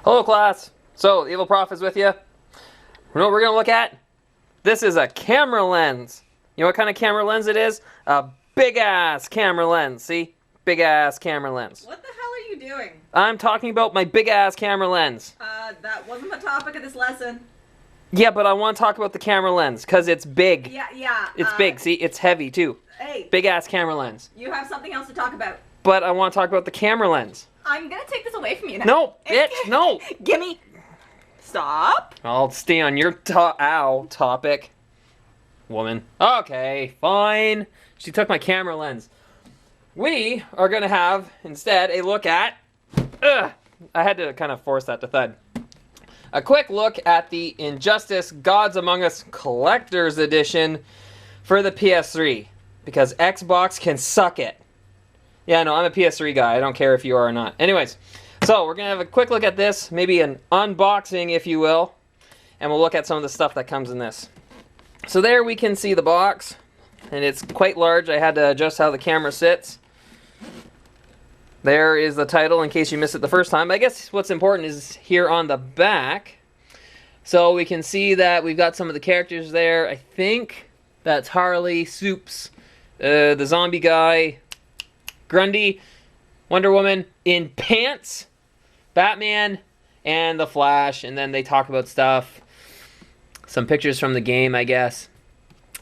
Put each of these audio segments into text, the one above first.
Hello, class. So, the Evil Prof is with you. You know what we're going to look at? This is a camera lens. You know what kind of camera lens it is? A big-ass camera lens. See? Big-ass camera lens. What the hell are you doing? I'm talking about my big-ass camera lens. That wasn't the topic of this lesson. Yeah, but I want to talk about the camera lens, because it's big. Yeah. It's big. See? It's heavy, too. Hey. Big-ass camera lens. You have something else to talk about. But I want to talk about the camera lens. I'm gonna take this away from you now. No, bitch, no. Gimme. Stop. I'll stay on your topic. Woman. Okay, fine. She took my camera lens. We are going to have, instead, a look at... I had to kind of force that to thud. A quick look at the Injustice Gods Among Us Collector's Edition for the PS3. Because Xbox can suck it. Yeah, no, I'm a PS3 guy. I don't care if you are or not. Anyways, so we're going to have a quick look at this. Maybe an unboxing, if you will. And we'll look at some of the stuff that comes in this. So there we can see the box. And it's quite large. I had to adjust how the camera sits. There is the title in case you missed it the first time. I guess what's important is here on the back. So we can see that we've got some of the characters there. I think that's Harley, Soups, the zombie guy, Grundy, Wonder Woman in pants, Batman, and the Flash. And then they talk about stuff. Some pictures from the game, I guess.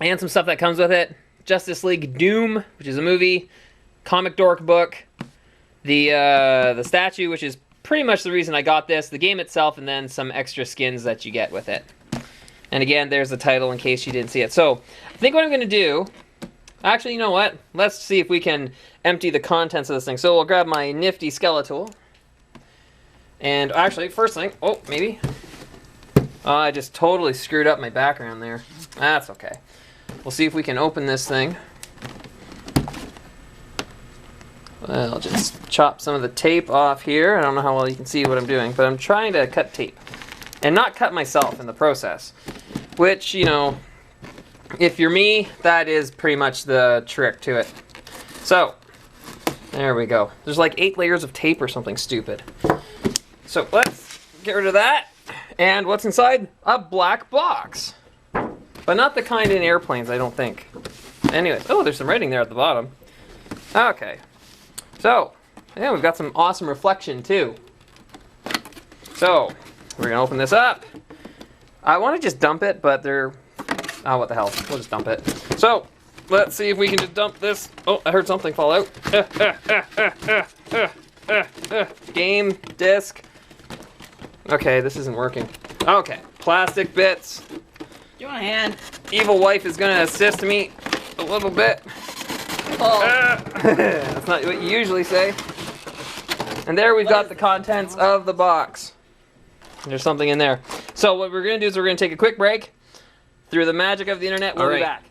And some stuff that comes with it. Justice League Doom, which is a movie. Comic Dork book. The statue, which is pretty much the reason I got this. The game itself, and then some extra skins that you get with it. And again, there's the title in case you didn't see it. So, I think what I'm going to do... Actually, you know what? Let's see if we can empty the contents of this thing. So we'll grab my nifty Skeletor. And actually, first thing... Oh, maybe. Oh, I just totally screwed up my background there. That's okay. We'll see if we can open this thing. I'll just chop some of the tape off here. I don't know how well you can see what I'm doing, but I'm trying to cut tape. And not cut myself in the process. Which, you know... If you're me, that is pretty much the trick to it. So, there we go. There's like 8 layers of tape or something stupid. So let's get rid of that. And what's inside? A black box. But not the kind in airplanes, I don't think. Anyways, oh, there's some writing there at the bottom. Okay. So, yeah, we've got some awesome reflection too. So, we're gonna open this up. I want to just dump it, but they're... Oh, what the hell. We'll just dump it. So, let's see if we can just dump this. Oh, I heard something fall out. Game, disc. Okay, this isn't working. Okay, plastic bits. Do you want a hand? Evil wife is going to assist me a little bit. Oh. That's not what you usually say. And there we've got the contents of the box. There's something in there. So what we're going to do is we're going to take a quick break. Through the magic of the internet, we'll be back.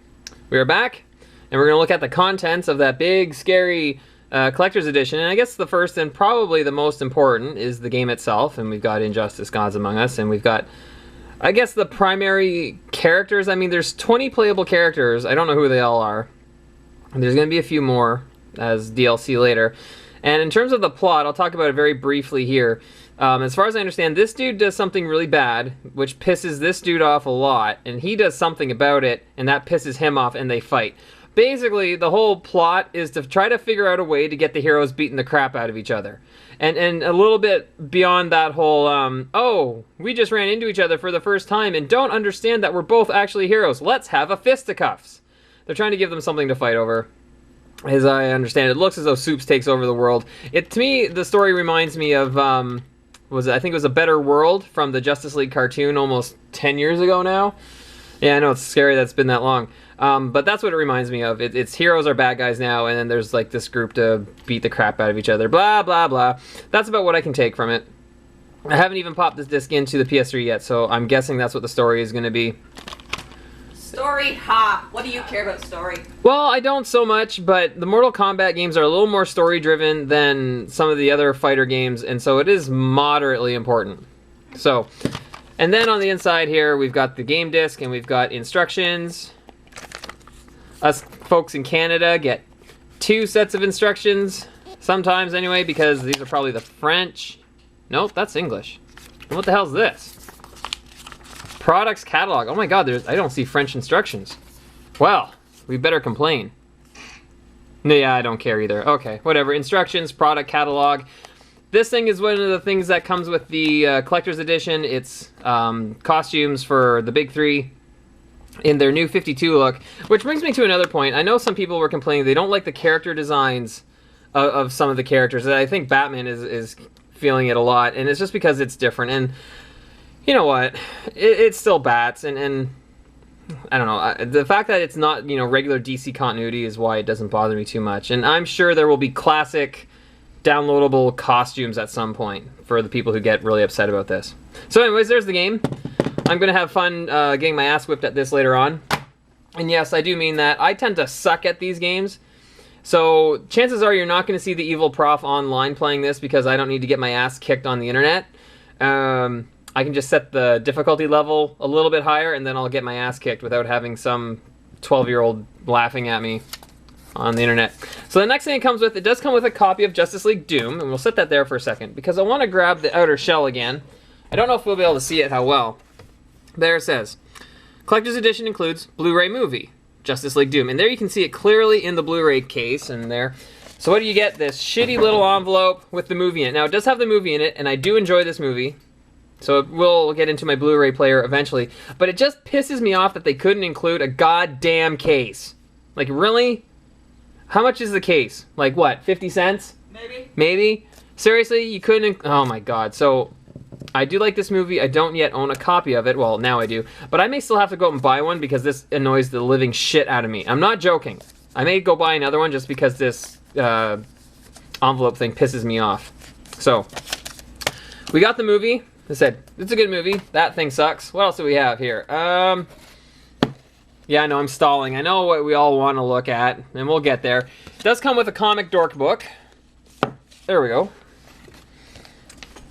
We are back, and we're going to look at the contents of that big, scary collector's edition. And I guess the first and probably the most important is the game itself. And we've got Injustice Gods Among Us, and we've got, I guess, the primary characters. I mean, there's 20 playable characters. I don't know who they all are. There's going to be a few more as DLC later. And in terms of the plot, I'll talk about it very briefly here. As far as I understand, this dude does something really bad, which pisses this dude off a lot, and he does something about it, and that pisses him off, and they fight. Basically, the whole plot is to try to figure out a way to get the heroes beating the crap out of each other. And a little bit beyond that whole, oh, we just ran into each other for the first time and don't understand that we're both actually heroes. Let's have a fisticuffs. They're trying to give them something to fight over. As I understand it, looks as though Soups takes over the world. To me, the story reminds me of... I think it was A Better World from the Justice League cartoon almost 10 years ago now. Yeah, I know, it's scary that it's been that long. But that's what it reminds me of. It's heroes are bad guys now, and then there's like this group to beat the crap out of each other. Blah, blah, blah. That's about what I can take from it. I haven't even popped this disc into the PS3 yet, so I'm guessing that's what the story is going to be. Story, ha! What do you care about story? Well, I don't so much, but the Mortal Kombat games are a little more story-driven than some of the other fighter games, and so it is moderately important. So, and then on the inside here, we've got the game disc, and we've got instructions. Us folks in Canada get 2 sets of instructions, sometimes anyway, because these are probably the French. Nope, that's English. And what the hell's this? Products catalog. Oh my god, I don't see French instructions. Well, we better complain. No, yeah, I don't care either. Okay, whatever. Instructions, product catalog. This thing is one of the things that comes with the collector's edition. It's costumes for the big 3 in their new 52 look, which brings me to another point. I know some people were complaining they don't like the character designs of some of the characters. I think Batman is feeling it a lot, and it's just because it's different. And you know what? It's still Bats, and I don't know. The fact that it's not, you know, regular DC continuity is why it doesn't bother me too much. And I'm sure there will be classic downloadable costumes at some point for the people who get really upset about this. So anyways, there's the game. I'm going to have fun getting my ass whipped at this later on. And yes, I do mean that. I tend to suck at these games. So chances are you're not going to see the Evil Prof online playing this because I don't need to get my ass kicked on the internet. I can just set the difficulty level a little bit higher and then I'll get my ass kicked without having some 12-year-old laughing at me on the internet. So the next thing it comes with, it does come with a copy of Justice League Doom, and we'll set that there for a second because I want to grab the outer shell again. I don't know if we'll be able to see it how well. There it says, Collector's Edition includes Blu-ray movie, Justice League Doom. And there you can see it clearly in the Blu-ray case and there. So what do you get? This shitty little envelope with the movie in it. Now it does have the movie in it, and I do enjoy this movie. So we'll get into my Blu-ray player eventually. But it just pisses me off that they couldn't include a goddamn case. Like, really? How much is the case? Like, what, 50 cents? Maybe. Maybe? Seriously? You couldn't... Oh, my God. So, I do like this movie. I don't yet own a copy of it. Well, now I do. But I may still have to go out and buy one because this annoys the living shit out of me. I'm not joking. I may go buy another one just because this envelope thing pisses me off. So, we got the movie. I said, it's a good movie. That thing sucks. What else do we have here? Yeah, I know I'm stalling. I know what we all want to look at, and we'll get there. It does come with a comic dork book. There we go.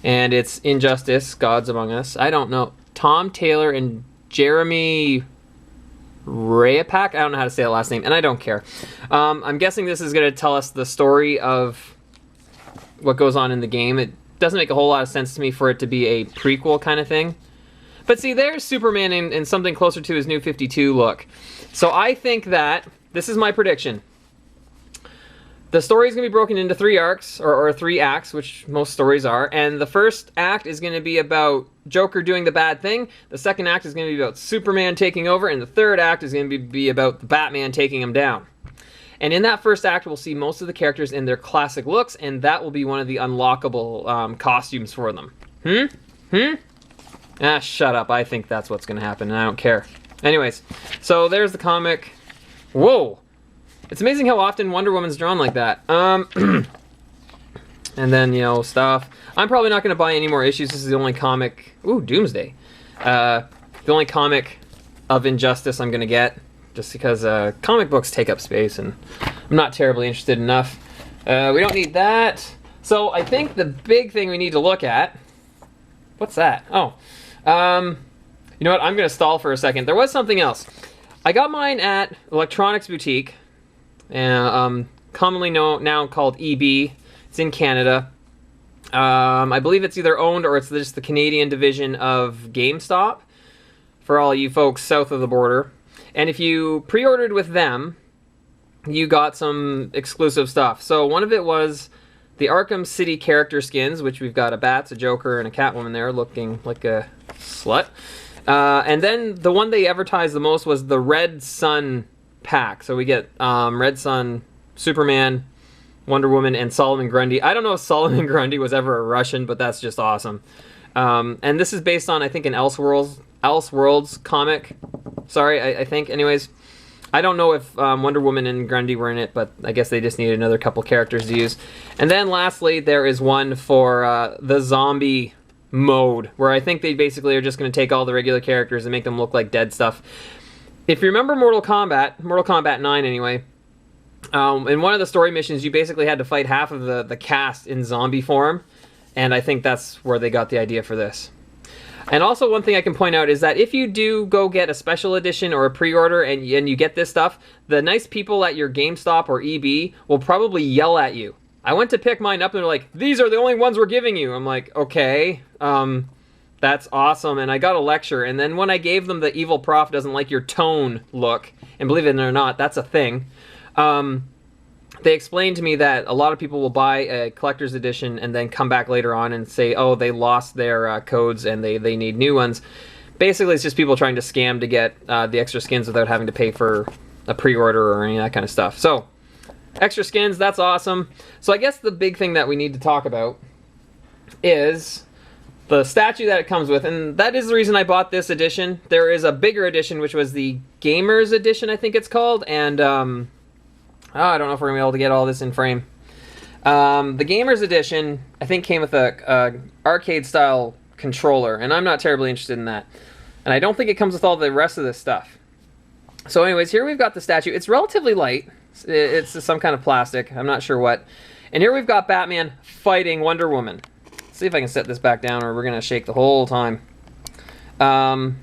And it's Injustice, Gods Among Us. I don't know. Tom Taylor and Jeremy Rayapak? I don't know how to say that last name, and I don't care. I'm guessing this is going to tell us the story of what goes on in the game. It doesn't make a whole lot of sense to me for it to be a prequel kind of thing. But see, there's Superman in something closer to his new 52 look. So I think that, this is my prediction, the story is going to be broken into 3 arcs, or 3 acts, which most stories are. And the first act is going to be about Joker doing the bad thing. The second act is going to be about Superman taking over. And the third act is going to be about the Batman taking him down. And in that first act, we'll see most of the characters in their classic looks, and that will be one of the unlockable costumes for them. Ah, shut up. I think that's what's going to happen, and I don't care. Anyways, so there's the comic. Whoa! It's amazing how often Wonder Woman's drawn like that. And then, you know, stuff. I'm probably not going to buy any more issues. This is the only comic... Ooh, Doomsday. The only comic of Injustice I'm going to get. Just because comic books take up space, and I'm not terribly interested enough. We don't need that. So I think the big thing we need to look at... What's that? Oh. You know what? I'm going to stall for a second. There was something else. I got mine at Electronics Boutique, commonly known now called EB. It's in Canada. I believe it's either owned or it's just the Canadian division of GameStop for all you folks south of the border. And if you pre-ordered with them, you got some exclusive stuff. So one of it was the Arkham City character skins, which we've got a Bats, a Joker, and a Catwoman there looking like a slut. And then the one they advertised the most was the Red Sun pack. So we get Red Sun, Superman, Wonder Woman, and Solomon Grundy. I don't know if Solomon Grundy was ever a Russian, but that's just awesome. And this is based on, I think, an Elseworlds comic. Sorry, I think. Anyways, I don't know if Wonder Woman and Grundy were in it, but I guess they just needed another couple characters to use. And then lastly, there is one for the zombie mode, where I think they basically are just going to take all the regular characters and make them look like dead stuff. If you remember Mortal Kombat 9 anyway, in one of the story missions, you basically had to fight half of the cast in zombie form, and I think that's where they got the idea for this. And also one thing I can point out is that if you do go get a special edition or a pre-order and you get this stuff, the nice people at your GameStop or EB will probably yell at you. I went to pick mine up and they're like, these are the only ones we're giving you. I'm like, okay, that's awesome. And I got a lecture. And then when I gave them the evil prof doesn't like your tone look, and believe it or not, that's a thing. They explained to me that a lot of people will buy a collector's edition and then come back later on and say, oh, they lost their codes and they need new ones. Basically, it's just people trying to scam to get the extra skins without having to pay for a pre-order or any of that kind of stuff. So, extra skins, that's awesome. So I guess the big thing that we need to talk about is the statue that it comes with, and that is the reason I bought this edition. There is a bigger edition, which was the Gamers Edition, I think it's called, and I don't know if we're going to be able to get all this in frame. The Gamers Edition, I think, came with a arcade-style controller, and I'm not terribly interested in that. And I don't think it comes with all the rest of this stuff. So anyways, here we've got the statue. It's relatively light. It's some kind of plastic. I'm not sure what. And here we've got Batman fighting Wonder Woman. Let's see if I can set this back down or we're going to shake the whole time. I'm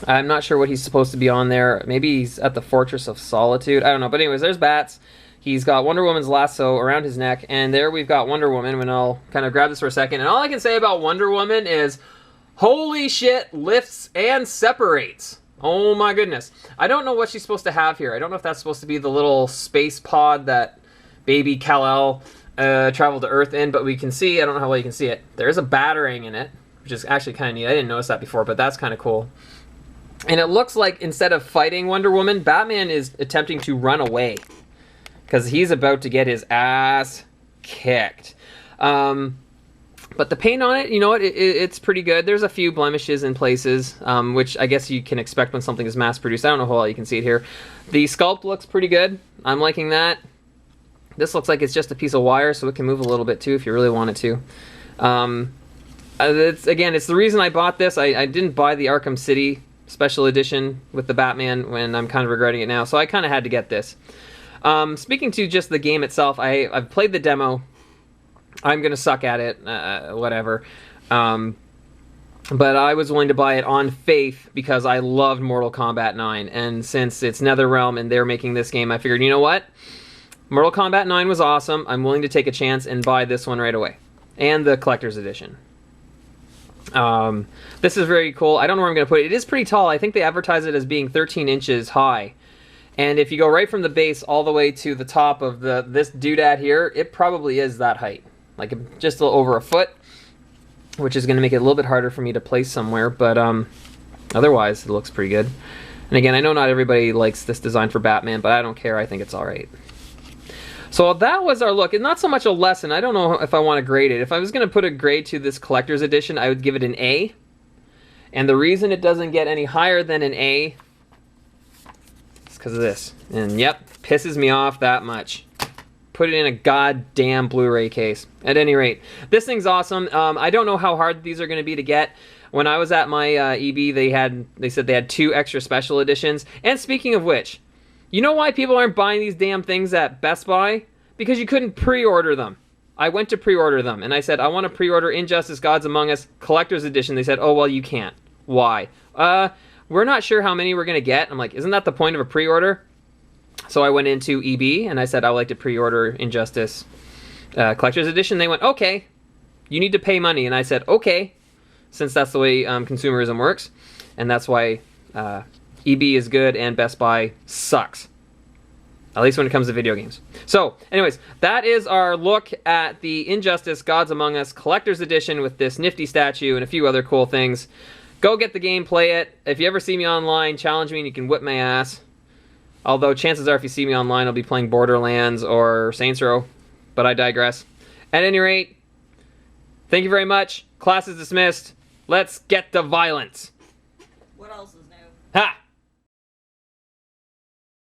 not sure what he's supposed to be on there. Maybe he's at the Fortress of Solitude. I don't know. But anyways, there's Bats. He's got Wonder Woman's lasso around his neck. And there we've got Wonder Woman. And I'll kind of grab this for a second. And all I can say about Wonder Woman is, holy shit, lifts and separates. Oh my goodness. I don't know what she's supposed to have here. I don't know if that's supposed to be the little space pod that baby Kal-El traveled to Earth in. But we can see, I don't know how well you can see it. There is a batarang in it, which is actually kind of neat. I didn't notice that before, but that's kind of cool. And it looks like instead of fighting Wonder Woman, Batman is attempting to run away. Because he's about to get his ass kicked. But the paint on it, you know what, it's pretty good. There's a few blemishes in places, which I guess you can expect when something is mass-produced. I don't know how well you can see it here. The sculpt looks pretty good. I'm liking that. This looks like it's just a piece of wire, so it can move a little bit too if you really wanted to. It's the reason I bought this. I didn't buy the Arkham City Special Edition with the Batman when I'm kind of regretting it now, so I kind of had to get this. Speaking to just the game itself, I've played the demo. I'm going to suck at it, whatever. But I was willing to buy it on faith because I loved Mortal Kombat 9. And since it's NetherRealm and they're making this game, I figured, you know what? Mortal Kombat 9 was awesome. I'm willing to take a chance and buy this one right away. And the Collector's Edition. This is very cool. I don't know where I'm going to put it. It is pretty tall. I think they advertise it as being 13 inches high. And if you go right from the base all the way to the top of this doodad here, it probably is that height. Like just a little over a foot, which is going to make it a little bit harder for me to place somewhere, but otherwise it looks pretty good. And again, I know not everybody likes this design for Batman, but I don't care. I think it's all right. So that was our look, and not so much a lesson. I don't know if I want to grade it. If I was going to put a grade to this collector's edition, I would give it an A. And the reason it doesn't get any higher than an A is because of this. And yep, pisses me off that much. Put it in a goddamn Blu-ray case. At any rate, this thing's awesome. I don't know how hard these are going to be to get. When I was at my EB, they said they had 2 extra special editions. And speaking of which, you know why people aren't buying these damn things at Best Buy? Because you couldn't pre-order them. I went to pre-order them, and I said, I want to pre-order Injustice Gods Among Us Collector's Edition. They said, oh, well, you can't. Why? We're not sure how many we're going to get. I'm like, isn't that the point of a pre-order? So I went into EB, and I said, I would like to pre-order Injustice Collector's Edition. They went, okay, you need to pay money. And I said, okay, since that's the way consumerism works. And that's why EB is good and Best Buy sucks. At least when it comes to video games. So, anyways, that is our look at the Injustice Gods Among Us Collector's Edition with this nifty statue and a few other cool things. Go get the game, play it. If you ever see me online, challenge me and you can whip my ass. Although chances are if you see me online, I'll be playing Borderlands or Saints Row. But I digress. At any rate, thank you very much. Class is dismissed. Let's get to violence. What else is new? Ha!